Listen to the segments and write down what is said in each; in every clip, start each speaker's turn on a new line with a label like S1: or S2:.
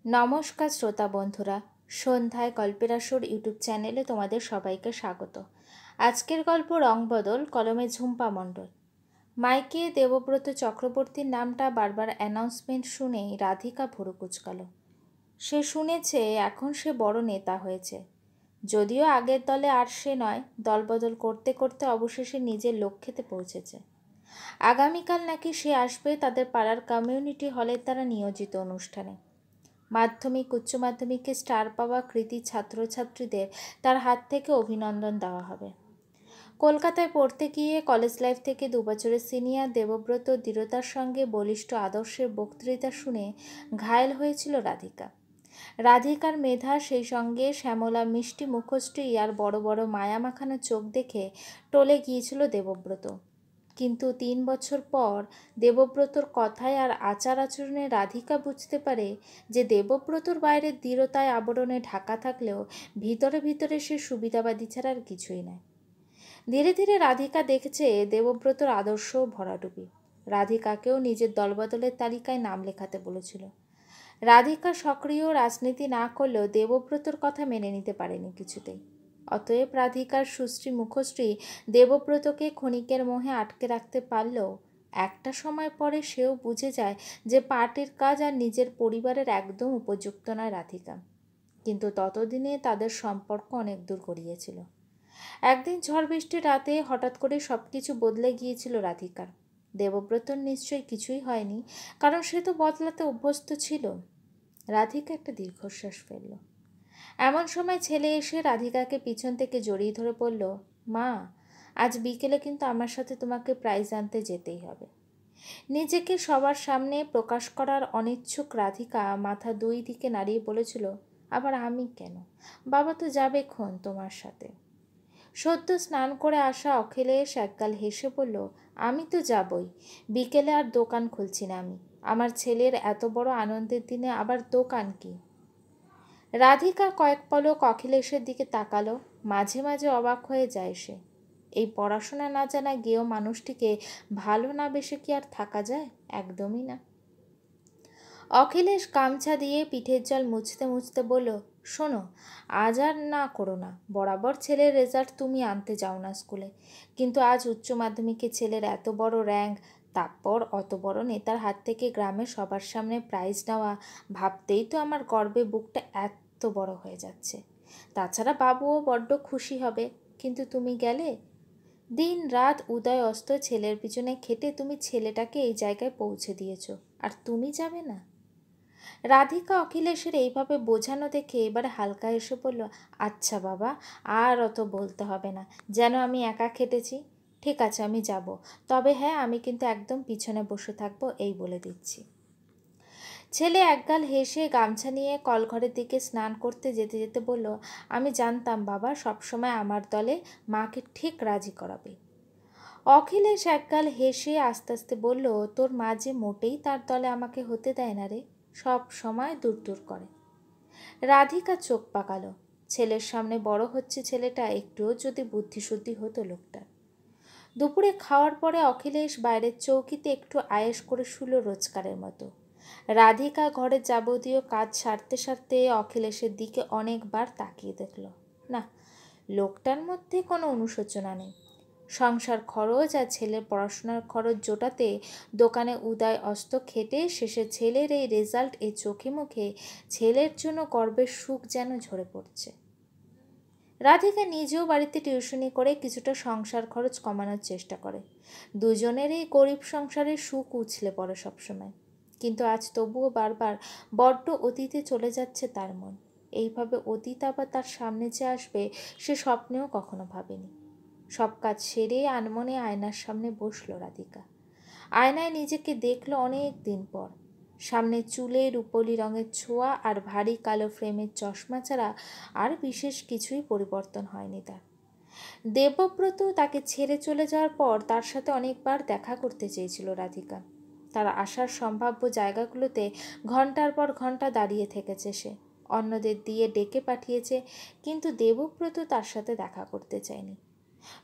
S1: নমস্কার শ্রোতা বন্ধুরা, সন্ধ্যায় গল্পের আসর ইউটিউব চ্যানেলে তোমাদের সবাইকে স্বাগত। আজকের গল্প রংবদল, কলমে ঝুম্পা মণ্ডল। মাইকে দেবব্রত চক্রবর্তীর নামটা বারবার অ্যানাউন্সমেন্ট শুনেই রাধিকা ভুরু কুঁচকাল। সে শুনেছে এখন সে বড় নেতা হয়েছে, যদিও আগের দলে আর সে নয়। দলবদল করতে করতে অবশেষে নিজের লক্ষ্যেতে পৌঁছেছে। আগামীকাল নাকি সে আসবে তাদের পাড়ার কমিউনিটি হলের দ্বারা নিয়োজিত অনুষ্ঠানে। মাধ্যমিক উচ্চ মাধ্যমিকে স্টার পাওয়া কৃতী ছাত্রছাত্রীদের তার হাত থেকে অভিনন্দন দেওয়া হবে। কলকাতায় পড়তে গিয়ে কলেজ লাইফ থেকে 2 বছরের সিনিয়র দেবব্রত দৃঢ়তার সঙ্গে বলিষ্ঠ আদর্শের বক্তৃতা শুনে ঘায়েল হয়েছিল রাধিকা। রাধিকার মেধা, সেই সঙ্গে শ্যামলা মিষ্টি মুখশ্রী আর বড় বড় মায়া মাখানো চোখ দেখে টলে গিয়েছিল দেবব্রত। কিন্তু 3 বছর পর দেবব্রতর কথায় আর আচার আচরণে রাধিকা বুঝতে পারে যে দেবব্রতর বাইরের দৃঢ়তায় আবরণে ঢাকা থাকলেও ভিতরে ভিতরে সে সুবিধাবাদী ছাড়া আর কিছুই নয়। ধীরে ধীরে রাধিকা দেখেছে দেবব্রতর আদর্শও ভরাডুবি। রাধিকাকেও নিজের দলবদলের তালিকায় নাম লেখাতে বলেছিল। রাধিকা সক্রিয় রাজনীতি না করলেও দেবব্রতর কথা মেনে নিতে পারেনি কিছুতেই। অতএব রাধিকার সুশ্রী মুখশ্রী দেবব্রতকে ক্ষণিকের মোহে আটকে রাখতে পারলেও একটা সময় পরে সেও বুঝে যায় যে পার্টির কাজ আর নিজের পরিবারের একদম উপযুক্ত নয় রাধিকা। কিন্তু ততদিনে তাদের সম্পর্ক অনেক দূর গড়িয়েছিল। একদিন ঝড় বৃষ্টির রাতে হঠাৎ করে সব কিছু বদলে গিয়েছিল রাধিকার। দেবব্রতর নিশ্চয়ই কিছুই হয়নি, কারণ সে তো বদলাতে অভ্যস্ত ছিল। রাধিকা একটা দীর্ঘশ্বাস ফেলল। এমন সময় ছেলে এসে রাধিকাকে পিছন থেকে জড়িয়ে ধরে বলল, মা, আজ বিকেলে কিন্তু আমার সাথে তোমাকে প্রাইজ আনতে যেতেই হবে। নিজেকে সবার সামনে প্রকাশ করার অনিচ্ছুক রাধিকা মাথা 2 দিকে নাড়িয়ে বলেছিল, আবার আমি কেন? বাবা তো যাবে ক্ষণ তোমার সাথে। সদ্য স্নান করে আসা অখিলেশ একগাল হেসে বলল, আমি তো যাবই। বিকেলে আর দোকান খুলছি না আমি। আমার ছেলের এত বড় আনন্দের দিনে আবার দোকান কি? রাধিকা কয়েক পলক অখিলেশের দিকে তাকালো। মাঝে মাঝে অবাক হয়ে যায় সে। এই পড়াশোনা না জানা গেয়েও মানুষটিকে ভালো না বেসে কি আর থাকা যায়? একদমই না। অখিলেশ গামছা দিয়ে পিঠের জল মুছতে মুছতে বলল, শোনো, আজ আর না করো না। বরাবর ছেলের রেজাল্ট তুমি আনতে যাও না স্কুলে, কিন্তু আজ উচ্চ মাধ্যমিকে ছেলের এত বড় র্যাঙ্ক, তারপর অত বড় নেতার হাত থেকে গ্রামের সবার সামনে প্রাইজ নেওয়া, ভাবতেই তো আমার গর্বে বুকটা এত বড় হয়ে যাচ্ছে। তাছাড়া বাবুও বড্ড খুশি হবে। কিন্তু তুমি গেলে? দিন রাত উদয় অস্ত ছেলের পিছনে খেটে তুমি ছেলেটাকে এই জায়গায় পৌঁছে দিয়েছ, আর তুমি যাবে না? রাধিকা অখিলেশের এইভাবে বোঝানো দেখে এবার হালকা এসে বলল, আচ্ছা বাবা, আর অত বলতে হবে না, যেন আমি একা খেটেছি। ঠিক আছে, আমি যাব। তবে হ্যাঁ, আমি কিন্তু একদম পিছনে বসে থাকবো, এই বলে দিচ্ছি। ছেলে একগাল হেসে গামছা নিয়ে কলঘরের দিকে স্নান করতে যেতে যেতে বলল, আমি জানতাম বাবা সবসময় আমার দলে মাকে ঠিক রাজি করাবে। অখিলেশ একগাল হেসে আস্তে আস্তে বলল, তোর মা যে মোটেই তার দলে আমাকে হতে দেয় না রে, সব সময় দূর দূর করে। রাধিকা চোখ পাকালো। ছেলের সামনে বড় হচ্ছে ছেলেটা, একটুও যদি বুদ্ধিশুদ্ধি হতো লোকটার। দুপুরে খাওয়ার পরে অখিলেশ বাইরের চৌকিতে একটু আয়েশ করে শুলো রোজকারের মতো। রাধিকা ঘরের যাবতীয় কাজ সারতে সারতে অখিলেশের দিকে অনেকবার তাকিয়ে দেখল। না, লোকটার মধ্যে কোনো অনুশোচনা নেই। সংসার খরচ আর ছেলের পড়াশোনার খরচ জোটাতে দোকানে উদয় অস্ত খেটে শেষে ছেলের এই রেজাল্ট, এই চোখে মুখে ছেলের জন্য গর্বের সুখ যেন ঝরে পড়ছে। রাধিকা নিজেও বাড়িতে টিউশনি করে কিছুটা সংসার খরচ কমানোর চেষ্টা করে। দুজনেরই গরিব সংসারের সুখ উছলে পড়ে সবসময়। কিন্তু আজ তবুও বারবার বড্ড অতীতে চলে যাচ্ছে তার মন। এইভাবে অতীত আবার তার সামনে যে আসবে সে স্বপ্নেও কখনো ভাবেনি। সব কাজ সেরে আনমনে আয়নার সামনে বসলো রাধিকা। আয়নায় নিজেকে দেখলো অনেক দিন পর। সামনে চুলে রুপোলি রঙের ছোঁয়া আর ভারী কালো ফ্রেমের চশমা ছাড়া আর বিশেষ কিছুই পরিবর্তন হয়নি তার। দেবব্রত তাকে ছেড়ে চলে যাওয়ার পর তার সাথে অনেকবার দেখা করতে চেয়েছিল রাধিকা। তার আসার সম্ভাব্য জায়গাগুলোতে ঘন্টার পর ঘন্টা দাঁড়িয়ে থেকেছে সে। অন্যদের দিয়ে ডেকে পাঠিয়েছে, কিন্তু দেবব্রত তার সাথে দেখা করতে চায়নি।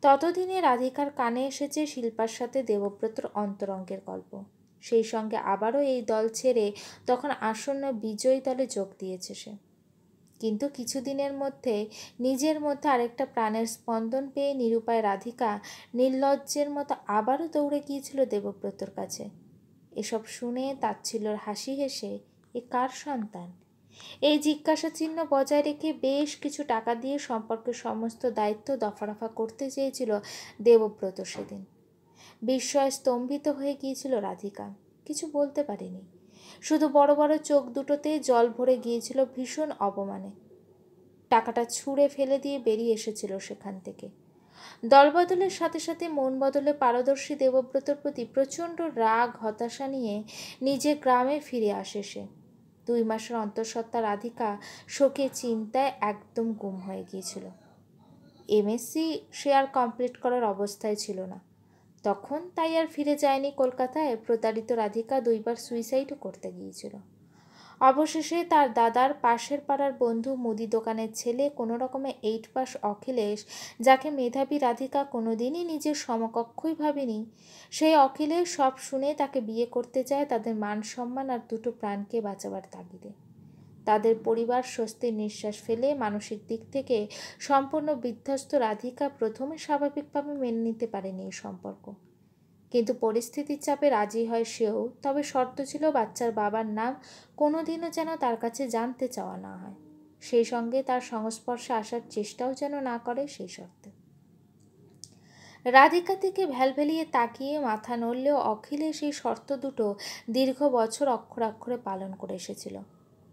S1: ততদিনে রাধিকার কানে এসেছে শিল্পার সাথে দেবব্রতর অন্তরঙ্গের গল্প। সেই সঙ্গে আবারও এই দল ছেড়ে তখন আসন্ন বিজয়ী দলে যোগ দিয়েছে সে। কিন্তু কিছুদিনের মধ্যে নিজের মধ্যে আরেকটা প্রাণের স্পন্দন পেয়ে নিরুপায় রাধিকা নির্লজ্জের মতো আবারও দৌড়ে গিয়েছিল দেবব্রতর কাছে। এসব শুনে তাচ্ছিল্যর হাসি হেসে এ কার সন্তান, এই জিজ্ঞাসা চিহ্ন বজায় রেখে বেশ কিছু টাকা দিয়ে সম্পর্কের সমস্ত দায়িত্ব দফারফা করতে চেয়েছিল দেবব্রত সেদিন। বিস্ময়ে স্তম্ভিত হয়ে গিয়েছিল রাধিকা, কিছু বলতে পারেনি। শুধু বড় বড় চোখ দুটোতে জল ভরে গিয়েছিল ভীষণ অপমানে। টাকাটা ছুঁড়ে ফেলে দিয়ে বেরিয়ে এসেছিল সেখান থেকে। দলবদলের সাথে সাথে মন বদলে পারদর্শী দেবব্রতর প্রতি প্রচণ্ড রাগ হতাশা নিয়ে নিজের গ্রামে ফিরে আসে সে। 2 মাসের অন্তঃসত্ত্বা রাধিকা শোকে চিন্তায় একদম গুম হয়ে গিয়েছিল। এমএসসি সে আর কমপ্লিট করার অবস্থায় ছিল না তখন, তাই আর ফিরে যায়নি কলকাতায়। প্রতারিত রাধিকা 2 বার সুইসাইডও করতে গিয়েছিল। অবশেষে তার দাদার পাশের পাড়ার বন্ধু মুদি দোকানের ছেলে কোনো রকমে 8 পাস অখিলেশ, যাকে মেধাবী রাধিকা কোনোদিনই নিজের সমকক্ষই ভাবেনি, সেই অখিলেশ সব শুনে তাকে বিয়ে করতে চায় তাদের মান সম্মান আর 2টো প্রাণকে বাঁচাবার তাগিদে। তাদের পরিবার স্বস্তির নিঃশ্বাস ফেলে মানসিক দিক থেকে সম্পূর্ণ বিধ্বস্ত রাধিকা প্রথমে স্বাভাবিকভাবে মেনে নিতে পারেনি এই সম্পর্ক। কিন্তু পরিস্থিতির চাপে রাজি হয় সেও, তবে শর্ত ছিল বাচ্চার বাবার নাম কোনোদিনও যেন তার কাছে জানতে চাওয়া না হয়, সেই সঙ্গে তার সংস্পর্শে আসার চেষ্টাও যেন না করে সেই শর্তে। রাধিকা থেকে ভ্যালভেলিয়ে তাকিয়ে মাথা নড়লেও অখিলেশ এই শর্ত দুটো দীর্ঘ বছর অক্ষরে অক্ষরে পালন করে এসেছিল।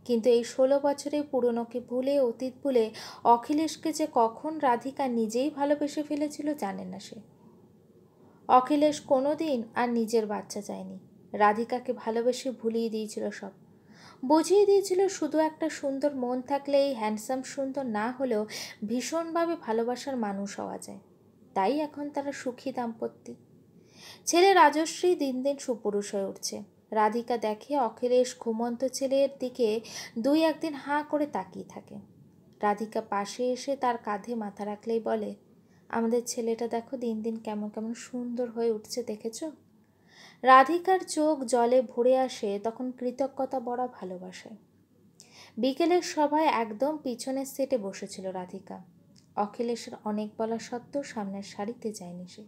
S1: কিন্তু এই 16 বছরে পুরনোকে ভুলে, অতীত ভুলে অখিলেশকে যে কখন রাধিকা নিজেই ভালোবেসে ফেলেছিল জানে না সে। অখিলেশ কোনো দিন আর নিজের বাচ্চা চায়নি, রাধিকাকে ভালোবেসে ভুলিয়ে দিয়েছিল সব। বুঝিয়ে দিয়েছিল শুধু একটা সুন্দর মন থাকলে এই হ্যান্ডসাম সুন্দর না হলেও ভীষণভাবে ভালোবাসার মানুষ হওয়া যায়। তাই এখন তারা সুখী দাম্পত্য। ছেলে রাজশ্রী দিন দিন সুপুরুষ হয়ে উঠছে। রাধিকা দেখে অখিলেশ ঘুমন্ত ছেলের দিকে 2-1 দিন হাঁ করে তাকিয়ে থাকে। রাধিকা পাশে এসে তার কাঁধে মাথা রাখলেই বলে, আমাদের ছেলেটা দেখো দিন দিন কেমন কেমন সুন্দর হয়ে উঠছে, দেখেছো? রাধিকার চোখ জলে ভরে আসে তখন কৃতজ্ঞতা ভরা ভালোবাসায়। বিকেলের সভায় একদম পিছনের সিটে বসেছিল রাধিকা। অখিলেশের অনেক বলা সত্ত্বেও সামনের সারিতে যায়নি সে।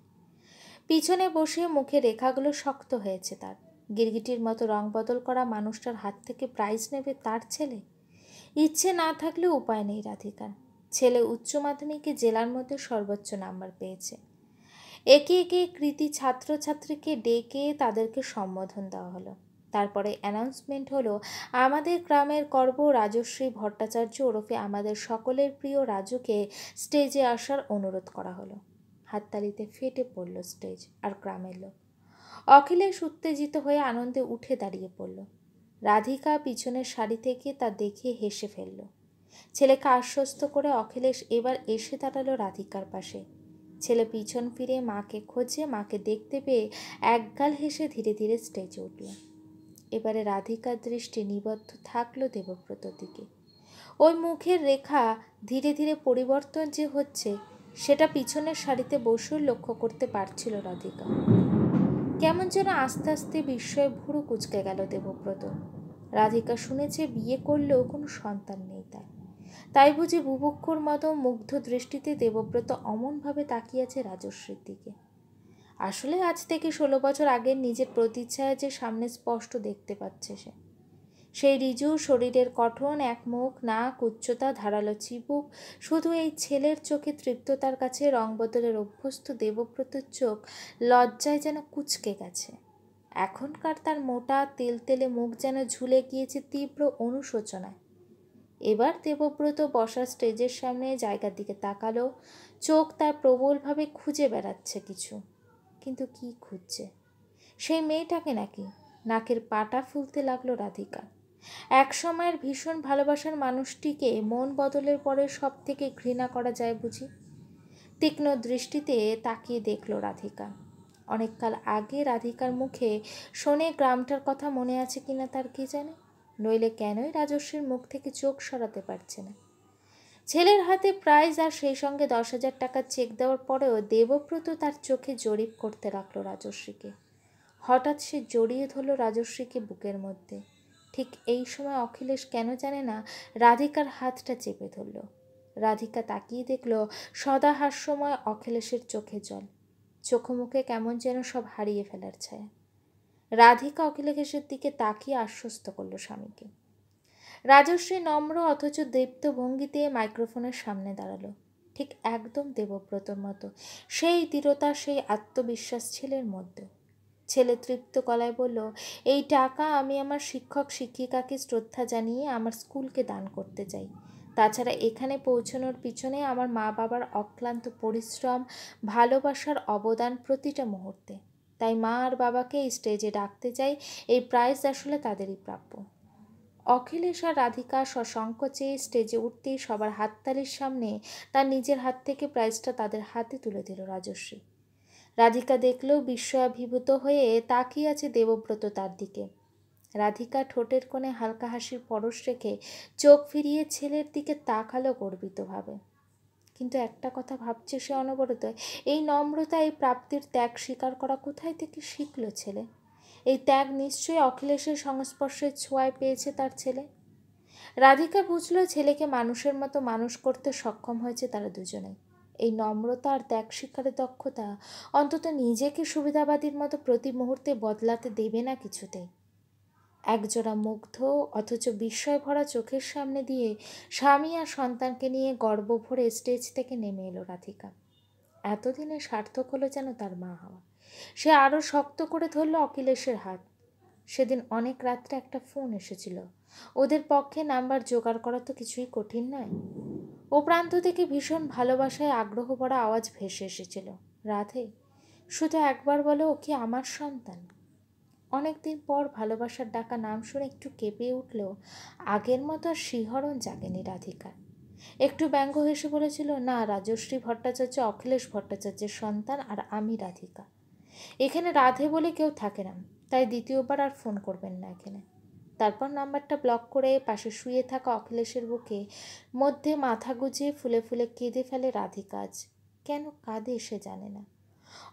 S1: পিছনে বসে মুখে রেখাগুলো শক্ত হয়েছে তার। গিরগিটির মতো রং বদল করা মানুষটার হাত থেকে প্রাইজ নেবে তার ছেলে? ইচ্ছে না থাকলেও উপায় নেই রাধিকার। ছেলে উচ্চ মাধ্যমিকে জেলার মধ্যে সর্বোচ্চ নাম্বার পেয়েছে। একে একে কৃতি ছাত্রছাত্রীকে ডেকে তাদেরকে সম্বোধন দেওয়া হলো। তারপরে অ্যানাউন্সমেন্ট হলো, আমাদের গ্রামের গর্ব রাজশ্রী ভট্টাচার্য ওরফে আমাদের সকলের প্রিয় রাজুকে স্টেজে আসার অনুরোধ করা হলো। হাততালিতে ফেটে পড়ল স্টেজ আর গ্রামের লোক। অখিলেশ উত্তেজিত হয়ে আনন্দে উঠে দাঁড়িয়ে পড়ল। রাধিকা পিছনের সারি থেকে তা দেখে হেসে ফেলল। ছেলেকে আশ্বস্ত করে অখিলেশ এবার এসে দাঁড়ালো রাধিকার পাশে। ছেলে পিছন ফিরে মাকে খোঁজে, মাকে দেখতে পেয়ে একগাল হেসে ধীরে ধীরে স্টেজে উঠল। এবারে রাধিকার দৃষ্টি নিবদ্ধ থাকলো দেবব্রতর দিকে। ওই মুখের রেখা ধীরে ধীরে পরিবর্তন যে হচ্ছে সেটা পিছনের সারিতে বসেও লক্ষ্য করতে পারছিল রাধিকা। কেমন যেন আস্তে আস্তে বিস্ময়ে ভুরু কুঁচকে গেল দেবব্রত। রাধিকা শুনেছে বিয়ে করলেও কোনো সন্তান নেই তার। তাই বুঝি বুভুক্ষুর মতো মুগ্ধ দৃষ্টিতে দেবব্রত অমনভাবে তাকিয়ে আছে রাজশ্রীর দিকে। আসলে আজ থেকে 16 বছর আগের নিজের প্রতিচ্ছায়া যে সামনে স্পষ্ট দেখতে পাচ্ছে সে। সেই ঋজু শরীরের গঠন, এক মুখ, নাক, উচ্চতা, ধারালো চিবুক, শুধু এই ছেলের চোখে তৃপ্ততার কাছে রং বদলের অভ্যস্ত দেবব্রতর চোখ লজ্জায় যেন কুঁচকে গেছে। এখনকার তার মোটা তেলতেলে মুখ যেন ঝুলে গিয়েছে তীব্র অনুশোচনায়। এবার দেবব্রত বসার স্টেজের সামনে জায়গার দিকে তাকালো। চোখ তার প্রবলভাবে খুঁজে বেড়াচ্ছে কিছু। কিন্তু কি খুঁজছে? সেই মেয়েটাকে নাকি? নাকের পাটা ফুলতে লাগলো রাধিকা। এক সময়ের ভীষণ ভালোবাসার মানুষটিকে মন বদলের পরে সব থেকে ঘৃণা করা যায় বুঝি? তীক্ষ্ণ দৃষ্টিতে তাকিয়ে দেখলো রাধিকা। অনেককাল আগে রাধিকার মুখে শোনে গ্রামটার কথা মনে আছে কিনা তার কে জানে। নইলে কেনই রাজস্বীর মুখ থেকে চোখ সরাতে পারছে না। ছেলের হাতে প্রাইজ আর সেই সঙ্গে 10,000 টাকার চেক দেওয়ার পরেও দেবব্রত তার চোখে জরিপ করতে রাখলো রাজস্বীকে। হঠাৎ সে জড়িয়ে ধরল রাজশ্রীকে বুকের মধ্যে। ঠিক এই সময় অখিলেশ কেন জানে না রাধিকার হাতটা চেপে ধরল। রাধিকা তাকিয়ে দেখল সদা হাস্যময় অখিলেশের চোখে জল, চোখ মুখে কেমন যেন সব হারিয়ে ফেলার ছায়া। রাধিকা অখিলেশের দিকে তাকিয়ে আশ্বস্ত করল স্বামীকে। রাজশ্রী নম্র অথচ দীপ্ত ভঙ্গিতে মাইক্রোফোনের সামনে দাঁড়ালো, ঠিক একদম দেবব্রতর মতো। সেই দৃঢ়তা, সেই আত্মবিশ্বাস ছেলের মধ্যে। ছেলে তৃপ্ত গলায় বলল, এই টাকা আমি আমার শিক্ষক শিক্ষিকাকে শ্রদ্ধা জানিয়ে আমার স্কুলকে দান করতে চাই। তাছাড়া এখানে পৌঁছানোর পিছনে আমার মা বাবার অক্লান্ত পরিশ্রম, ভালোবাসার অবদান প্রতিটা মুহূর্তে। তাই মা আর বাবাকে এই স্টেজে ডাকতে চাই। এই প্রাইজ আসলে তাদেরই প্রাপ্য। অখিলেশ আর রাধিকা সসংকোচে স্টেজে উঠতেই সবার হাততালির সামনে তার নিজের হাত থেকে প্রাইজটা তাদের হাতে তুলে দিল রাজশ্রী। রাধিকা দেখলেও বিস্ময়াভিভূত হয়ে তাকিয়ে আছে দেবব্রত তার দিকে। রাধিকা ঠোঁটের কোণে হালকা হাসির পরশ রেখে চোখ ফিরিয়ে ছেলের দিকে তাকালো গর্বিতভাবে। কিন্তু একটা কথা ভাবছে সে অনবরত, এই নম্রতা, এই প্রাপ্তির ত্যাগ স্বীকার করা কোথায় থেকে শিখল ছেলে? এই ত্যাগ নিশ্চয়ই অখিলেশের সংস্পর্শের ছোঁয়ায় পেয়েছে তার ছেলে। রাধিকা বুঝল ছেলেকে মানুষের মতো মানুষ করতে সক্ষম হয়েছে তারা দুজনেই। এই নম্রতা আর ত্যাগ স্বীকারের দক্ষতা অন্তত নিজেকে সুবিধাবাদীর মতো প্রতি মুহূর্তে বদলাতে দেবে না কিছুতেই। একজোড়া মুগ্ধ অথচ বিস্ময় ভরা চোখের সামনে দিয়ে স্বামী আর সন্তানকে নিয়ে গর্ব ভরে স্টেজ থেকে নেমে এলো রাধিকা। এতদিনে সার্থক হলো যেন তার মা হওয়া। সে আরও শক্ত করে ধরল অখিলেশের হাত। সেদিন অনেক রাত্রে একটা ফোন এসেছিল। ওদের পক্ষে নাম্বার জোগাড় করা তো কিছুই কঠিন নয়। ও প্রান্ত থেকে ভীষণ ভালোবাসায় আগ্রহ ভরা আওয়াজ ভেসে এসেছিল, রাধে, শুধু একবার বলো ও কি আমার সন্তান। অনেকদিন পর ভালোবাসার ডাকা নাম শুনে একটু কেঁপে উঠলেও আগের মতো আর শিহরণ জাগেনি রাধিকার। একটু ব্যঙ্গ হেসে বলেছিল, না, রাজশ্রী ভট্টাচার্য অখিলেশ ভট্টাচার্যের সন্তান আর আমি রাধিকা। এখানে রাধে বলে কেউ থাকে না, তাই দ্বিতীয়বার আর ফোন করবেন না এখানে। তারপর নাম্বারটা ব্লক করে পাশে শুয়ে থাকা অখিলেশের বুকে মধ্যে মাথা গুজিয়ে ফুলে ফুলে কেঁদে ফেলে রাধিকা। আজ কেন কাঁদে সে জানে না।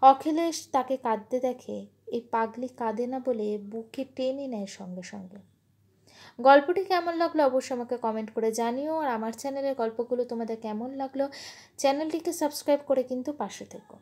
S1: অখিলেশ তাকে কাঁদতে দেখে এই পাগলি কাঁদে না বলে বুকে টেনে নেয় সঙ্গে সঙ্গে। গল্পটি কেমন লাগলো অবশ্যই আমাকে কমেন্ট করে জানিও। আর আমার চ্যানেলের গল্পগুলো তোমাদের কেমন লাগলো চ্যানেলটিকে সাবস্ক্রাইব করে কিন্তু পাশে থেকো।